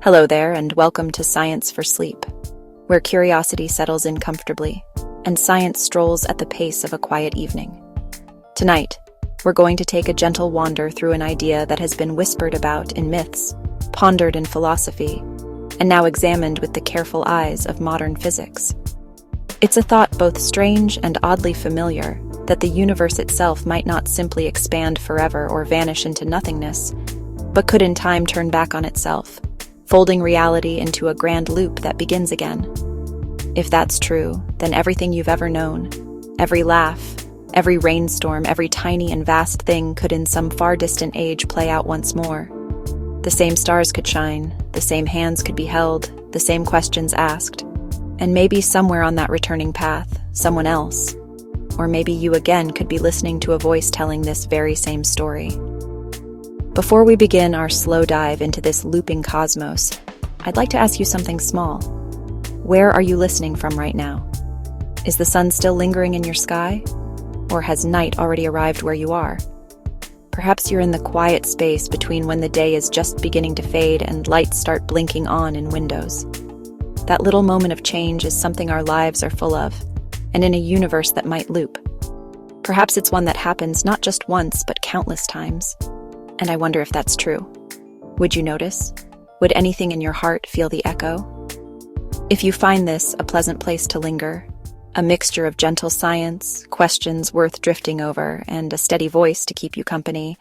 Hello there, and welcome to Science for Sleep, where curiosity settles in comfortably and science strolls at the pace of a quiet evening. Tonight, we're going to take a gentle wander through an idea that has been whispered about in myths, pondered in philosophy, and now examined with the careful eyes of modern physics. It's a thought both strange and oddly familiar that the universe itself might not simply expand forever or vanish into nothingness, but could in time turn back on itself, folding reality into a grand loop that begins again. If that's true, then everything you've ever known, every laugh, every rainstorm, every tiny and vast thing could in some far distant age play out once more. The same stars could shine, the same hands could be held, the same questions asked, and maybe somewhere on that returning path, someone else, or maybe you again could be listening to a voice telling this very same story. Before we begin our slow dive into this looping cosmos, I'd like to ask you something small. Where are you listening from right now? Is the sun still lingering in your sky? Or has night already arrived where you are? Perhaps you're in the quiet space between when the day is just beginning to fade and lights start blinking on in windows. That little moment of change is something our lives are full of, and in a universe that might loop. Perhaps it's one that happens not just once, but countless times. And I wonder if that's true. Would you notice? Would anything in your heart feel the echo? If you find this a pleasant place to linger, a mixture of gentle science, questions worth drifting over, and a steady voice to keep you company,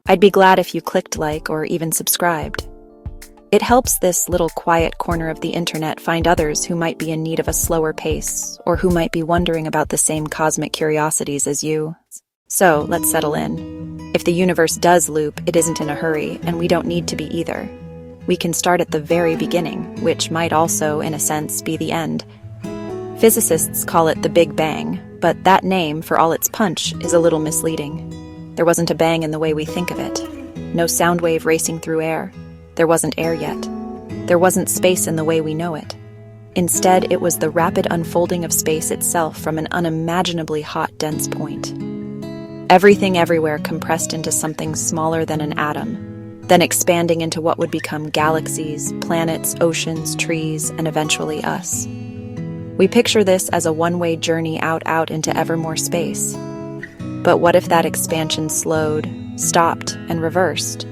I'd be glad if you clicked like or even subscribed. It helps this little quiet corner of the internet find others who might be in need of a slower pace, or who might be wondering about the same cosmic curiosities as you. So, let's settle in. If the universe does loop, it isn't in a hurry, and we don't need to be either. We can start at the very beginning, which might also, in a sense, be the end. Physicists call it the Big Bang, but that name, for all its punch, is a little misleading. There wasn't a bang in the way we think of it. No sound wave racing through air. There wasn't air yet. There wasn't space in the way we know it. Instead, it was the rapid unfolding of space itself from an unimaginably hot, dense point. Everything everywhere compressed into something smaller than an atom, then expanding into what would become galaxies, planets, oceans, trees, and eventually us. We picture this as a one-way journey out into ever more space. But what if that expansion slowed, stopped, and reversed?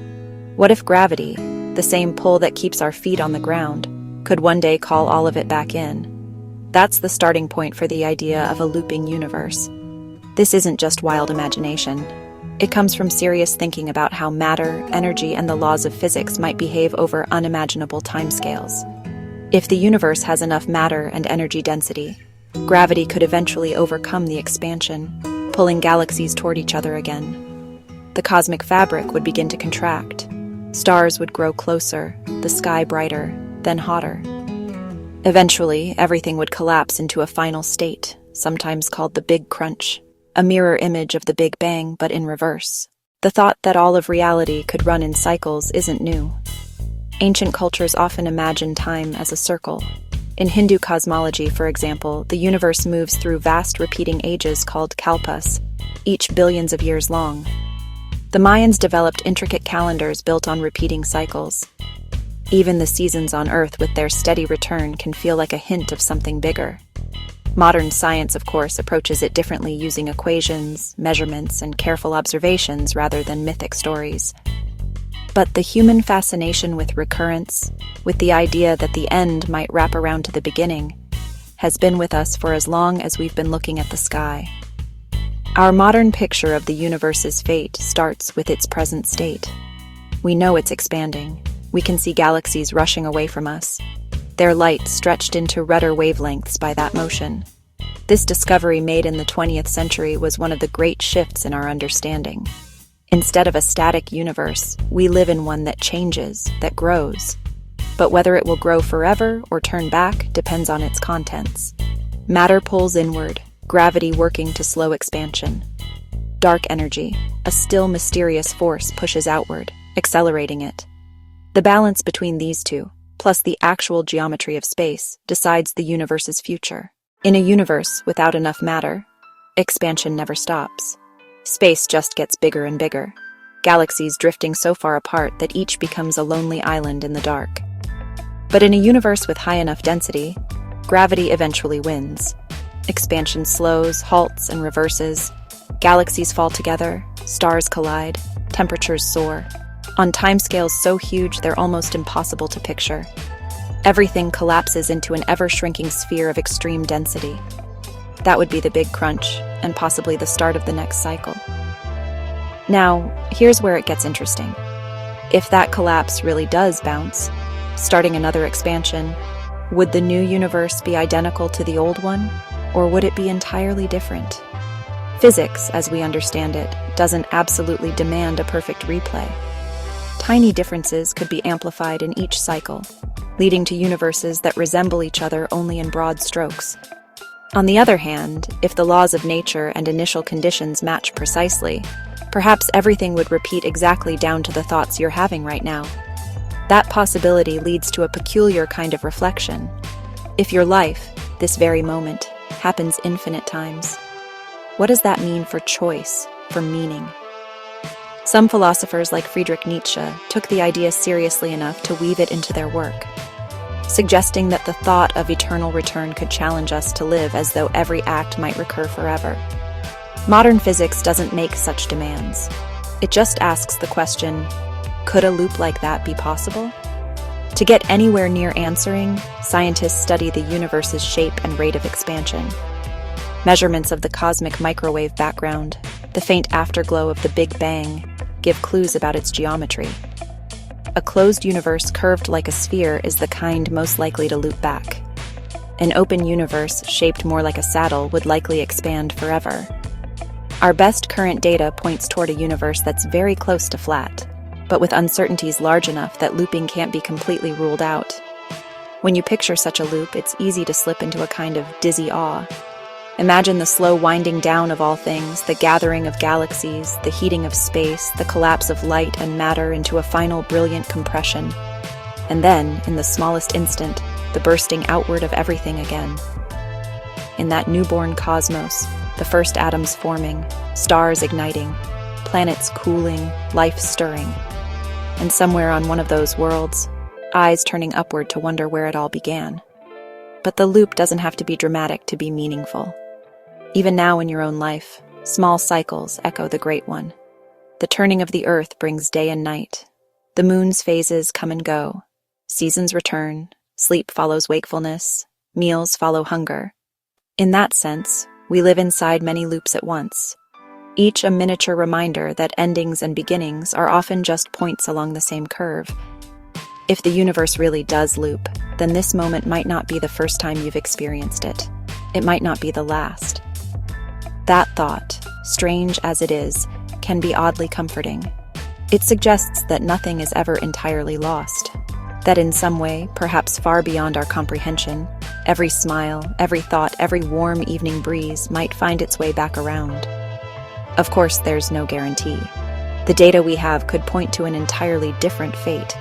What if gravity, the same pull that keeps our feet on the ground, could one day call all of it back in? That's the starting point for the idea of a looping universe. This isn't just wild imagination. It comes from serious thinking about how matter, energy, and the laws of physics might behave over unimaginable timescales. If the universe has enough matter and energy density, gravity could eventually overcome the expansion, pulling galaxies toward each other again. The cosmic fabric would begin to contract. Stars would grow closer, the sky brighter, then hotter. Eventually, everything would collapse into a final state, sometimes called the Big Crunch, a mirror image of the Big Bang, but in reverse. The thought that all of reality could run in cycles isn't new. Ancient cultures often imagine time as a circle. In Hindu cosmology, for example, the universe moves through vast repeating ages called kalpas, each billions of years long. The Mayans developed intricate calendars built on repeating cycles. Even the seasons on Earth with their steady return can feel like a hint of something bigger. Modern science, of course, approaches it differently using equations, measurements, and careful observations rather than mythic stories. But the human fascination with recurrence, with the idea that the end might wrap around to the beginning, has been with us for as long as we've been looking at the sky. Our modern picture of the universe's fate starts with its present state. We know it's expanding. We can see galaxies rushing away from us, their light stretched into redder wavelengths by that motion. This discovery made in the 20th century was one of the great shifts in our understanding. Instead of a static universe, we live in one that changes, that grows. But whether it will grow forever or turn back depends on its contents. Matter pulls inward, gravity working to slow expansion. Dark energy, a still mysterious force, pushes outward, accelerating it. The balance between these two, plus the actual geometry of space, decides the universe's future. In a universe without enough matter, expansion never stops. Space just gets bigger and bigger, galaxies drifting so far apart that each becomes a lonely island in the dark. But in a universe with high enough density, gravity eventually wins. Expansion slows, halts, and reverses. Galaxies fall together, stars collide, temperatures soar. On timescales so huge they're almost impossible to picture. Everything collapses into an ever-shrinking sphere of extreme density. That would be the Big Crunch, and possibly the start of the next cycle. Now, here's where it gets interesting. If that collapse really does bounce, starting another expansion, would the new universe be identical to the old one, or would it be entirely different? Physics, as we understand it, doesn't absolutely demand a perfect replay. Tiny differences could be amplified in each cycle, leading to universes that resemble each other only in broad strokes. On the other hand, if the laws of nature and initial conditions match precisely, perhaps everything would repeat exactly down to the thoughts you're having right now. That possibility leads to a peculiar kind of reflection. If your life, this very moment, happens infinite times, what does that mean for choice, for meaning? Some philosophers like Friedrich Nietzsche took the idea seriously enough to weave it into their work, suggesting that the thought of eternal return could challenge us to live as though every act might recur forever. Modern physics doesn't make such demands. It just asks the question, could a loop like that be possible? To get anywhere near answering, scientists study the universe's shape and rate of expansion. Measurements of the cosmic microwave background, the faint afterglow of the Big Bang, give clues about its geometry. A closed universe curved like a sphere is the kind most likely to loop back. An open universe shaped more like a saddle would likely expand forever. Our best current data points toward a universe that's very close to flat, but with uncertainties large enough that looping can't be completely ruled out. When you picture such a loop, it's easy to slip into a kind of dizzy awe. Imagine the slow winding down of all things, the gathering of galaxies, the heating of space, the collapse of light and matter into a final brilliant compression. And then, in the smallest instant, the bursting outward of everything again. In that newborn cosmos, the first atoms forming, stars igniting, planets cooling, life stirring. And somewhere on one of those worlds, eyes turning upward to wonder where it all began. But the loop doesn't have to be dramatic to be meaningful. Even now in your own life, small cycles echo the great one. The turning of the earth brings day and night. The moon's phases come and go. Seasons return. Sleep follows wakefulness. Meals follow hunger. In that sense, we live inside many loops at once, each a miniature reminder that endings and beginnings are often just points along the same curve. If the universe really does loop, then this moment might not be the first time you've experienced it. It might not be the last. That thought, strange as it is, can be oddly comforting. It suggests that nothing is ever entirely lost, that in some way, perhaps far beyond our comprehension, every smile, every thought, every warm evening breeze might find its way back around. Of course, there's no guarantee. The data we have could point to an entirely different fate.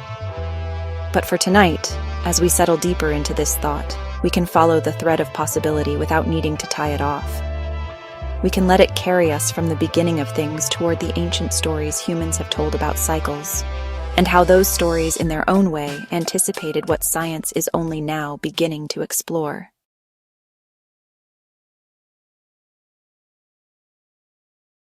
But for tonight, as we settle deeper into this thought, we can follow the thread of possibility without needing to tie it off. We can let it carry us from the beginning of things toward the ancient stories humans have told about cycles, and how those stories in their own way anticipated what science is only now beginning to explore.